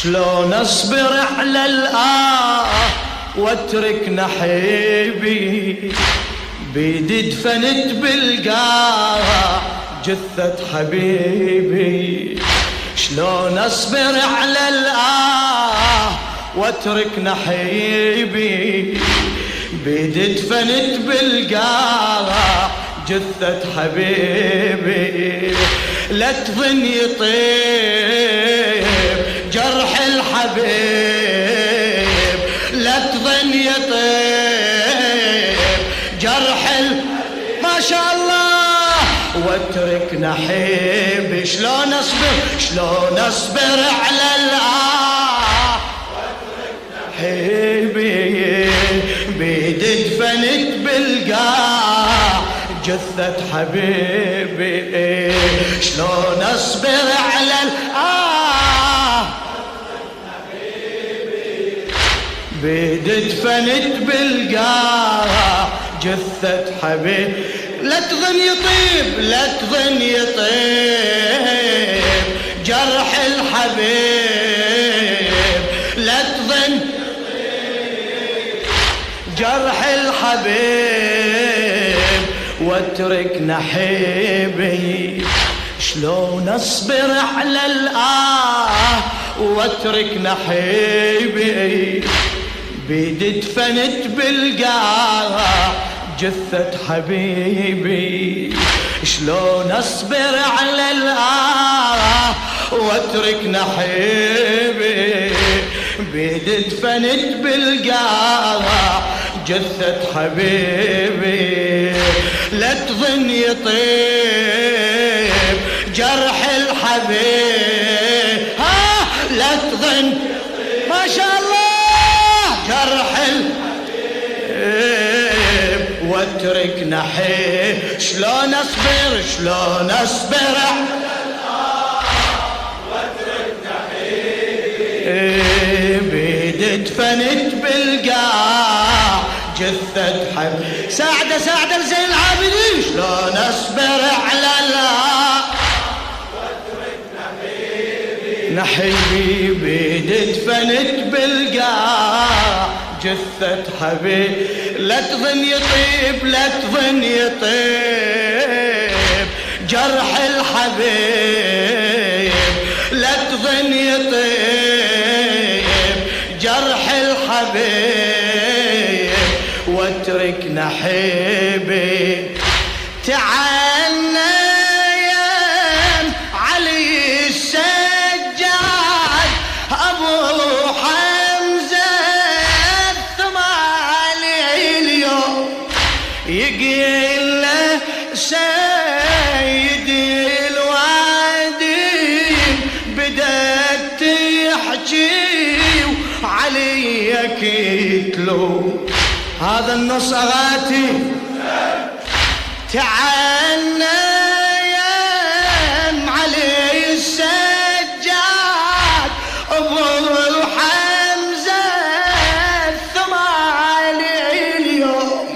شلون اصبر على واترك نحيبي بيدي دفنت بالقاع جثة حبيبي. شلون اصبر على واترك نحيبي بيدي دفنت بالقاع جثة حبيبي. لا تظن يطيب جرح الحبيب، لا تظن يطيب جرح ما شاء الله واترك نحيبي. شلون اصبر على واترك نحيبي بيدي دفنت بالقاع جثة حبيبي. شلون اصبر على بيدي دفنت بالقاع جثة حبيب. لا تظن يطيب جرح الحبيب، لا تظن جرح الحبيب واترك نحيبي. شلون اصبر على واترك نحيبي بيدي دفنت بالقاع جثة حبيبي. شلون اصبر على واترك نحيبي بيدي دفنت بالقاع جثة حبيبي. لا تظن يطيب جرح الحبيب، لا تظن ما شاء الله جرح الحبيب واترك نحيب. شلون اصبر واترك نحيب بيدي دفنت بالقاع جثة حبيب. ساعدة لزين العابدين. شلون اصبر على واترك نحيبي بيدي دفنت بالقاع جثة حبيب. لا تظن يطيب جرح الحبيب، لا تظن يطيب جرح الحبيب واترك نحيبي. تعالنا يا علي السجاد ابو حمزة الثمالي اليوم يقيل له سيدي الوادي بدأت تحكي وعليك يتلو. هذا النص أغاتي. تعالنا يا علي السجاد ابو حمزة الثمالي اليوم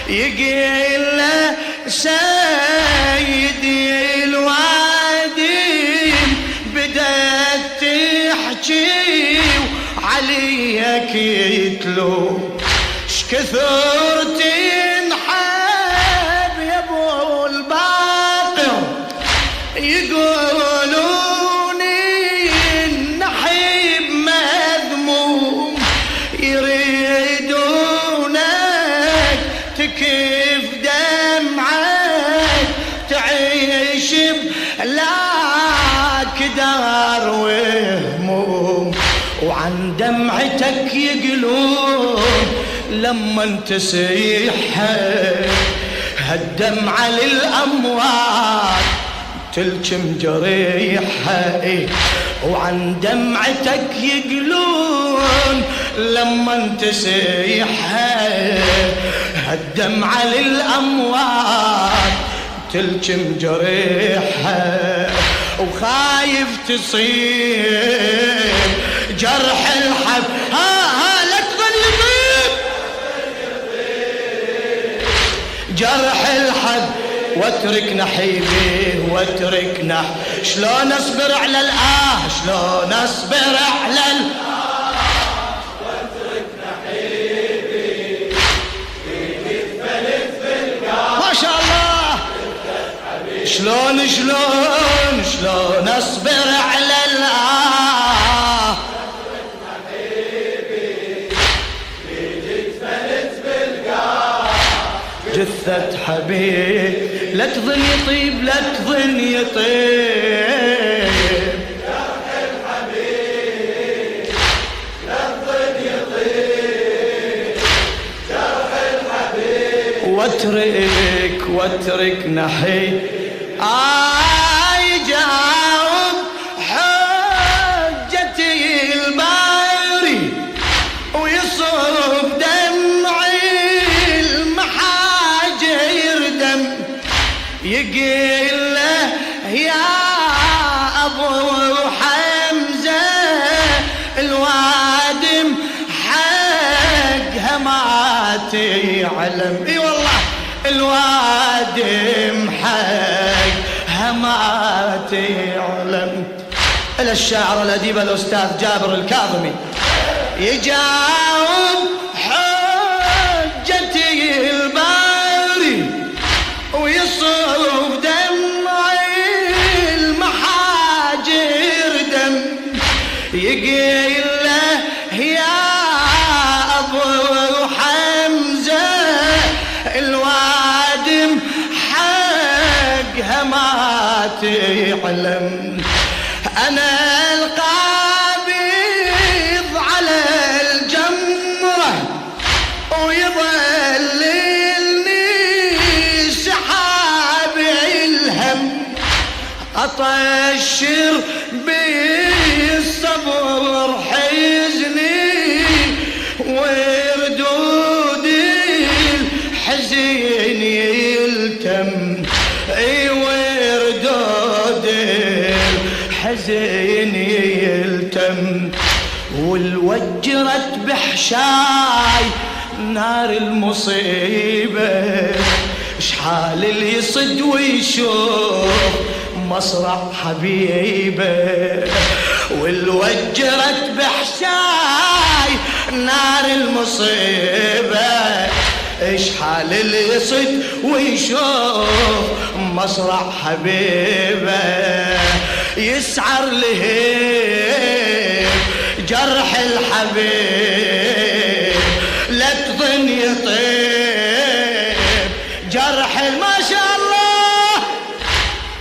يقيل له سيدي الوادي بدأت تحكي وعليك يتلو. شكثر تنحب يا ابو الباقر يقولوني النحيب مذموم يريدونك تكف دمعك تعيش بلا كدار وهموم وعن دمعتك يقلون لما تسيح هالدمعة للأموات تلجم جريحها. وعن دمعتك يقلون لما تسيح هالدمعة للأموات تلجم جريحها. وخايف تصيب جرح الحب لا تظن يطيب جرح الحب واترك نحيبي واترك شلون اصبر على شلون اصبر على شلون شلون شلون اصبر على الآه جثة حبيب لا تظن يطيب لا تظن يطيب جرح الحبيب لا تظن يطيب جرح الحبيب واترك نحي يجاوب حجتي الباري ويصب دمعي المحاجر دم يقول له يا ابو حمزه الوادم حقها ما تعلم اي والله الوادم حقها ما تعلم. إلى الشاعر الأديب الأستاذ جابر الكاظمي يجاوب حجتي الباري ويصب دمعي المحاجر دم يقول له يا أبو حمزة الوادم حقها ما تعلم أنا القابض على الجمرة ويظللني سحاب الهم أطشر بالصبر حزني وردود الحزن يلتم اي وردود الحزن يلتم والوجرت بحشاي نار المصيبة شحال اللي يصد ويشوف مصرع حبيبه والوجرت بحشاي نار المصيبة اشحال اللي يصد ويشوف مصرع حبيبه يسعر لهيب جرح الحبيب لا تظن يطيب جرح ما شاء الله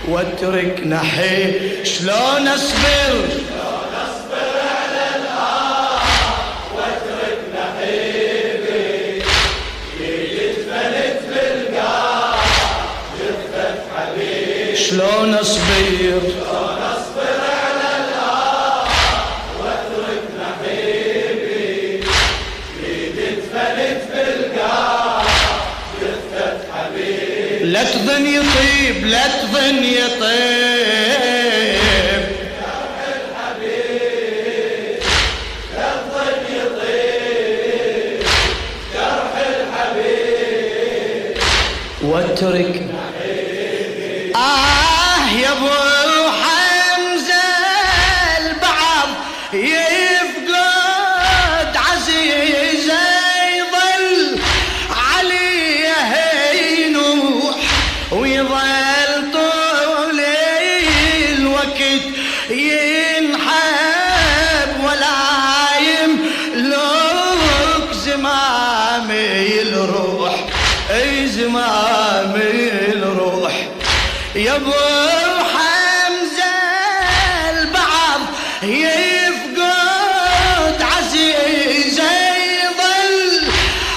واترك نحي شلون اصبر على الآه واترك نحيبي يدفنت بالقاع جثة حبيب شلون اصبر على الآه واترك نحيبي يدفنت بالقاع جثة حبيب لا تظن يطيب لا تظن يطيب جرح الحبيب لا تظن يطيب جرح الحبيب واترك يا ابو حمزه البعض يفقد عزيزه يظل عليه ينوح ويظل طول الوقت ينحب ولا يملك زمامي الروح اي زمامي الروح يا ابو حمزه البعض يفقد عزيزه يظل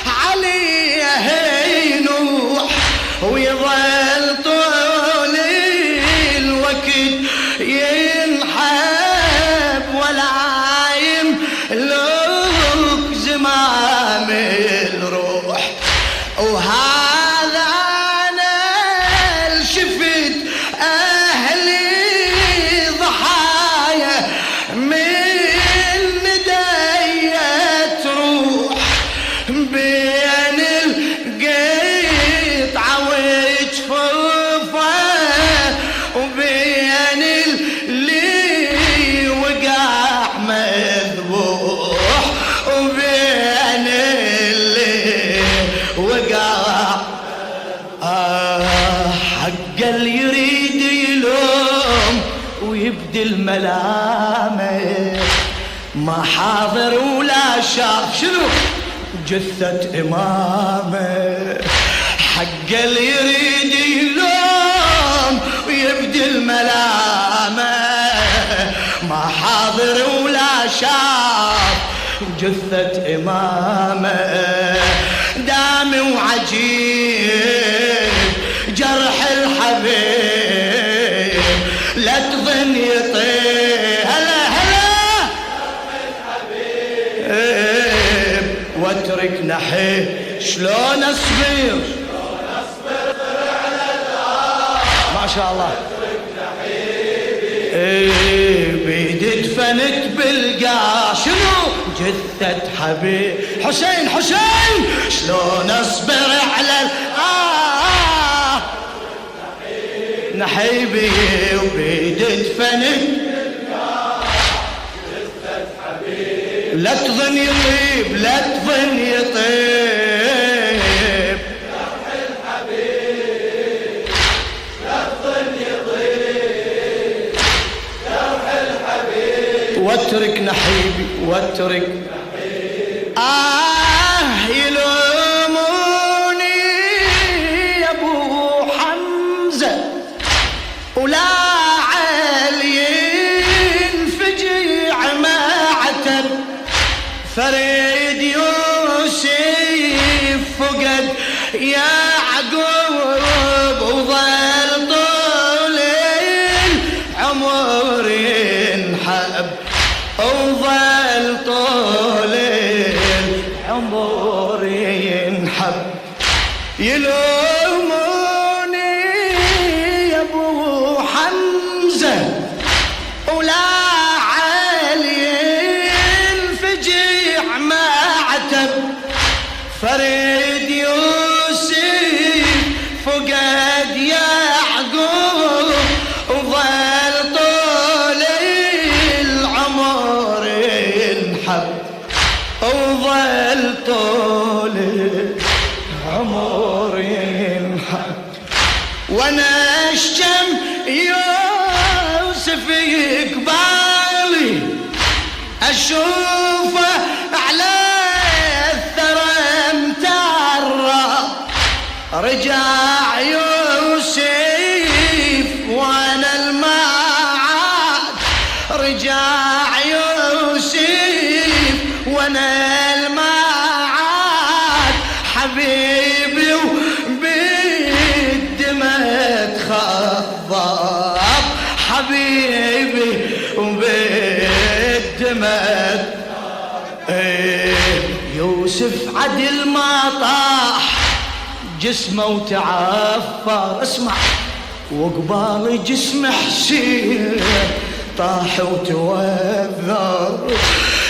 عليه ينوح ويظل طول الوقت ينحب ولا يملك زمام الروح وهذا انا شفت اهلي ضحايا من كلامه ما حاضر ولا شاف شنو جثة إمامه. حق اللي يريد يلوم ويبدي الملامه ما حاضر ولا شاف جثة إمامه. دامي وعجيب جرح الحبيب لا تظن يطيب هلا هلا الحبيب واترك نحيب. شلون اصبر ما شاء الله بيدي دفنت بالقاع شنو جثة حبيب حسين حسين. شلون اصبر على نحيبي وبيدي دفنت جثة حبيب لا تظن يطيب لا تظن يطيب جرح الحبيب لا تظن يطيب جرح الحبيب واترك نحيبي واترك يلوموني يا ابو حمزة ولا عليين فجيع ما عتب. فريد يوسف فقد يعقوب وظل طول العمر ينحب وظل طول العمر ينحب. يلوموني يا ابو حمزة ولا عليين فجيع ما عتب. فريد يوسف فقد يعقوب وظل طول العمر ينحب وظل طول العمر ينحب. وانا اشجم يوسف يقبالي اشوفه على الثرى متعرى. رجع يوسف وانا المعاد رجع يوسف وانا المعاد. حبيبي وبالدمى تخضب حبيبي وبالدمى يوسف عدل ما طاح جسمه وتعفر اسمع وقبال جسم حسين طاح وتوذر.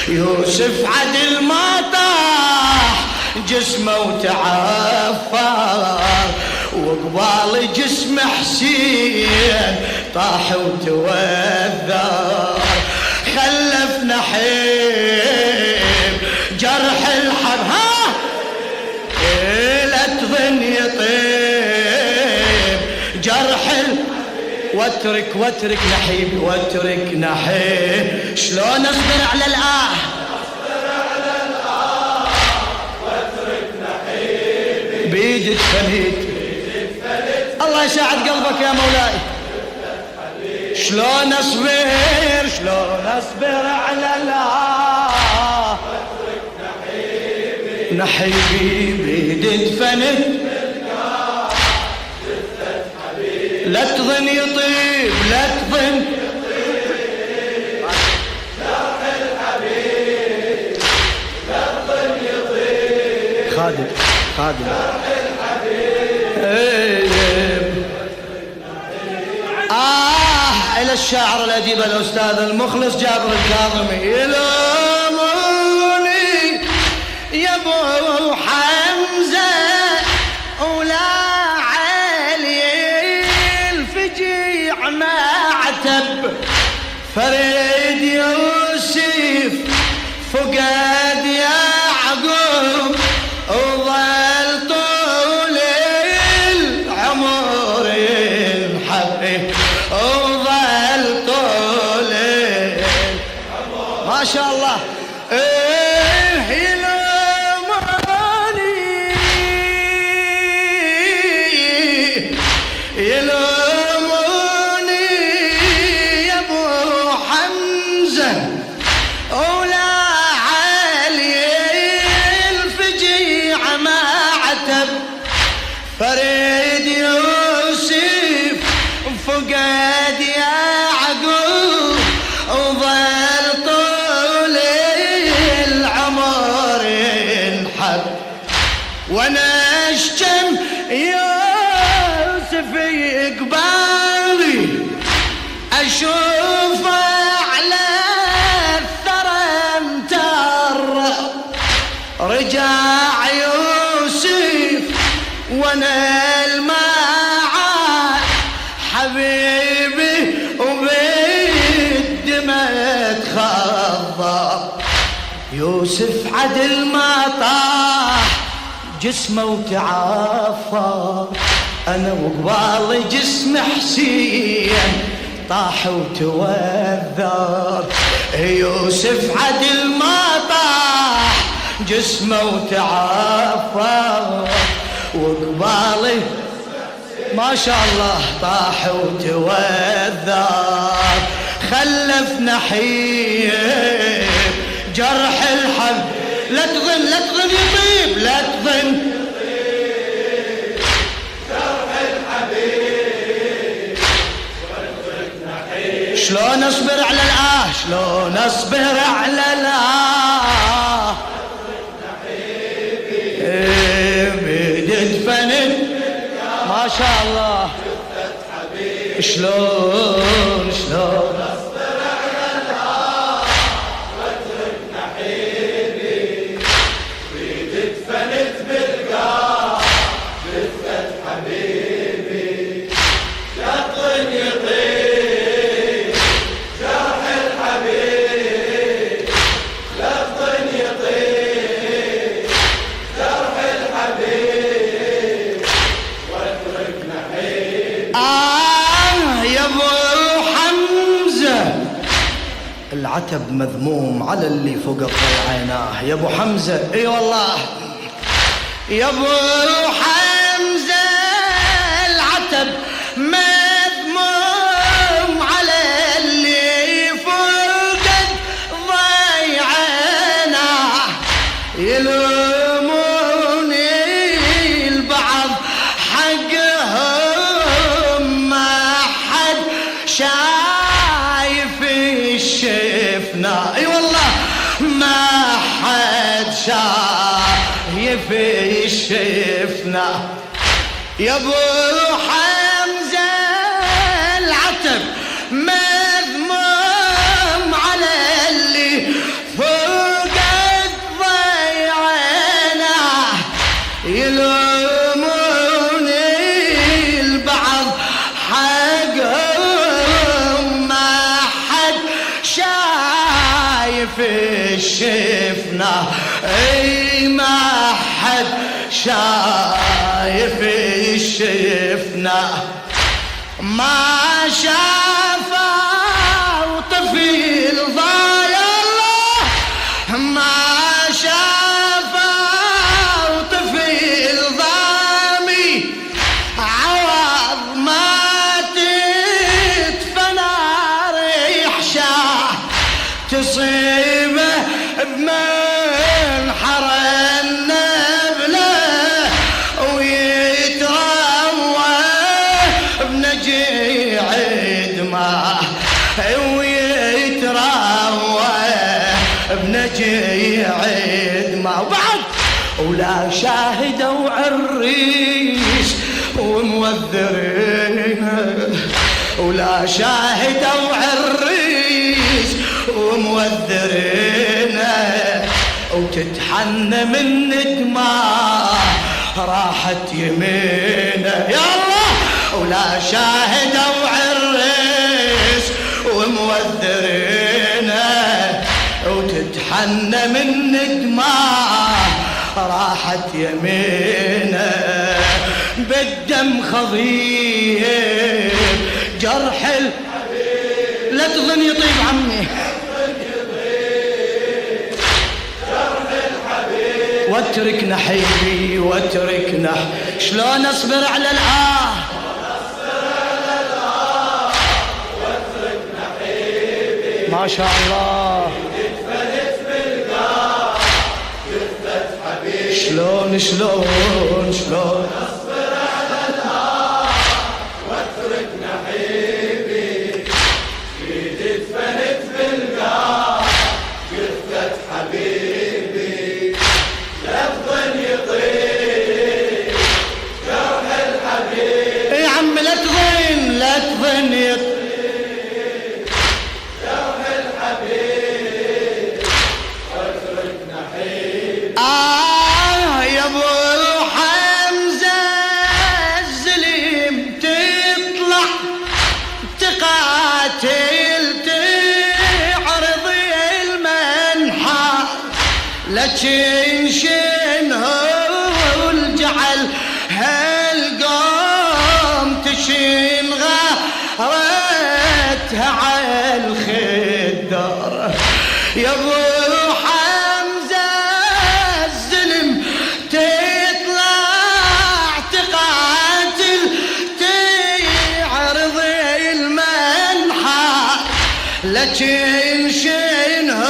يوسف عدل ما طاح جسمه وتعفر وقبال جسم حسين طاح وتوذر. خلف نحيب جرح الحب لا تظن يطيب جرح واترك نحيب واترك نحيب. شلون اصبر على واترك نحيب بيدي دفنت الله يساعد قلبك يا مولاي. شلون اصبر على نحيبي بيدي دفنت لا تظن يطيب لا تظن جرح الحبيب لا تظن يطيب خادم جرح الحبيب. إلى الشاعر الأديب الأستاذ المخلص جابر الكاظمي. يلوموني يا ابو حمزة ولا علي الفجيع ما عتب. فريد يوسف فقد يعقوب وظل طول العمر ينحب وظل طول ما شاء الله. يلوموني يا ابو حمزة ولا علي الفجيع ما عتب، فريد يوسف فقد يعقوب وظل طول العمر ينحب، وانا اشتم يوسف يقبالي اشوفه على الثرى مترب، رجع يوسف وانا المعاد حبيبي وبالدمى تخضر، يوسف عدل ما طاح جسمه وتعافى، انا وقبالي جسم حسين طاح وتوذر، يوسف عدل ما طاح جسمه وتعافى، وقبالي ما شاء الله طاح وتوذر، خلف نحيب جرح الحب، لا تظن لا تظن يطيب، لا تظن جرح الحبيب واترك نحيب، شلون اصبر على الآه، شلون اصبر على الآه، بدفنت ما شاء الله، شلون اصبر على الآه واترك نحيبي، بدفنت بالقاع جثة حبيبي، يطن يطيب جرح الحبيب، يطن يطيب جرح الحبيب واترك نحيب. يا ابو حمزة العتب مذموم على اللي فوق عيناه، يا ابو حمزة اي والله، يا ابو حمزة العتب مذموم على اللي فوق عيناه، يلوموني البعض حقهم ما حد شايف الشفنا، اي والله ما حد شايف الشفنا، يا ابو حمزة العتب مذموم على اللي فوقت ضيعنا، يلوموني البعض حقهم ما حد شايف الشفنا، اي ما حد شايف الشفنا، ما شافوا طفل ضايع الله، ما شافوا طفل ضامي عوض ما تدفن ريح شاه تصيبه بمنحر النبله ويتروى بنجيع دماء، ويتروى بنجيع دماء، وبعد ولا شاهدوا عريس وموذرين، ولا شاهدوا عريس وموذرين، وتتحنى من دماء راحت يمينه، يا الله ولا شاهدوا عريس وموذرين، وتتحنى من دماء راحت يمينه، بالدم خضيب جرح لا تظن يطيب عمي، واترك نحيبي واترك شلون اصبر على ما شاء الله شلون اصبر على واترك نحيبي ايدي اتفلت بالقاع جثة حبيبي لفظ يطير جرح الحبيب يا عم لا تظن يطير جرح الحبيب واترك نحيبي يا ابو حمزة الزليم تطلع تقاتل تعرض المنحى لكن شنو الجعل هالقوم تشين غارتها على الخدر يا ابو حمزة الزلم تطلع تقاتل تعرض المنحى لكن شنو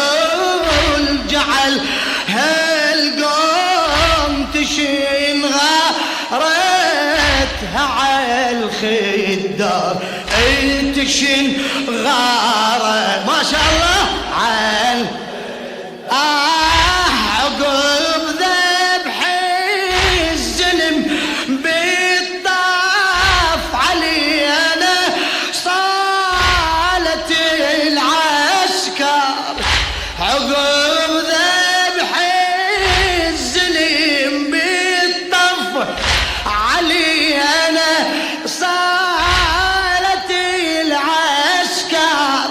الجعل هالقوم تشين غارتها على الخدر اي تشين غارة ما شاء الله عال عقب ذبح الزلم بالطاف علي انا صالت العسكر عقب ذبح الزلم بالطف علي انا صالت العسكر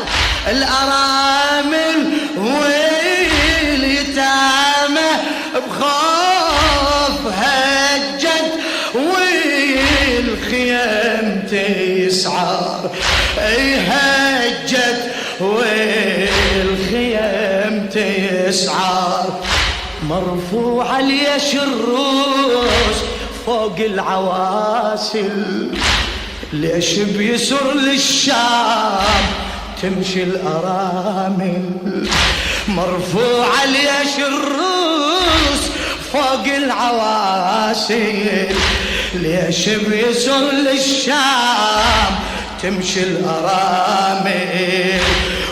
الارامل واليتامى بخوف هجت والخيام تسعر اي هجت والخيام تسعر مرفوع اليش الروس فوق العواسل ليش بيسر للشام تمشي الأرامل مرفوع اليش الروس فوق العواسل ليش بيسر للشام تمشي الأرامل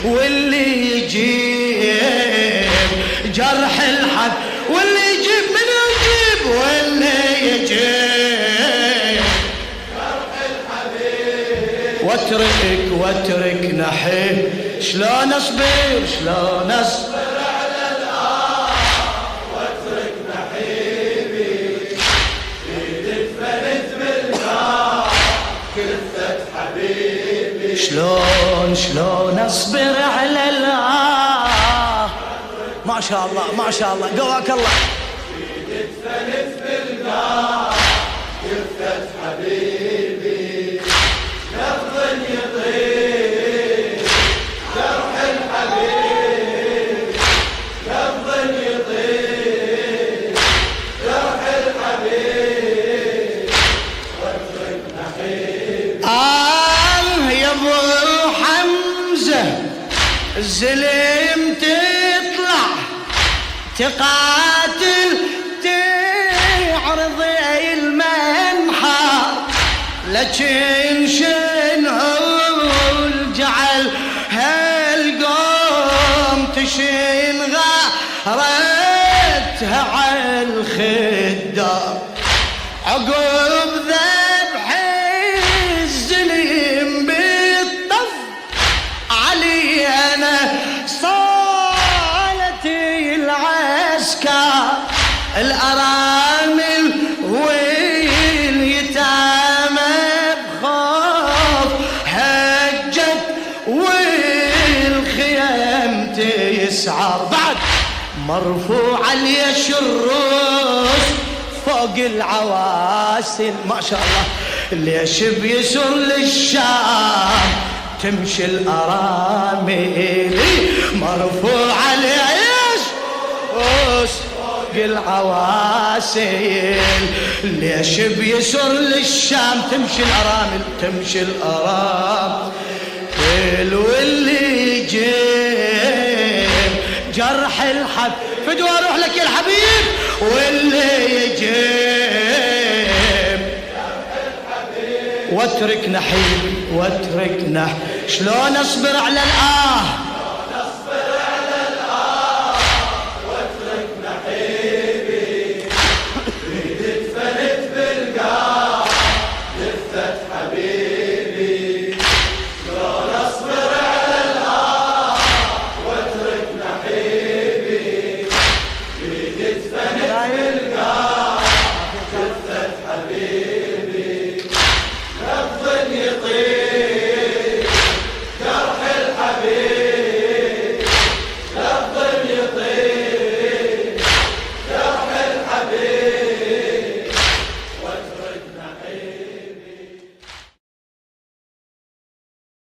واللي يجيب جرح الحد واللي يجيب من يجيب واللي يجيب جرح الحبيب واترك نحيب شلون اصبر على واترك نحيبي ايدي اتفلت بالقاع جثة حبيبي شلون اصبر على ما شاء الله قواك الله ايدي اتفلت بالقاع جثة حبيبي لفظ يطير جرح الحبيب لفظ يطير جرح الحبيب واترك نحيبي يا ابو حمزة الزلم تطلع تقاتل تعرض المنحى لكن شنو الجعل هالقوم تشين غارتها على الخدر عقب ذبح الزلم بالطف علي انا صالت العسكر الارامل واليتامى بخوف هجت والخيام تسعر بعد مرفوع اليش الروس فوق العواسل ما شاء الله ليش بيسر للشام تمشي الأرامل مرفوع اليش فوق العواسيل. ليش بيسر للشام تمشي الأرامل، تمشي الأرامل، واللي يجيب جرح الحب فدوى اروح لك يا الحبيب، واللي يجيب واتركنا حبيبي واتركنا. شلون اصبر على الآه واتركنا حبيبي، بيدك فلت بالقاع لفت حبيبي. شلون اصبر على الآه واتركنا حبيبي، بيدك فلت بالقاع لفت حبيبي.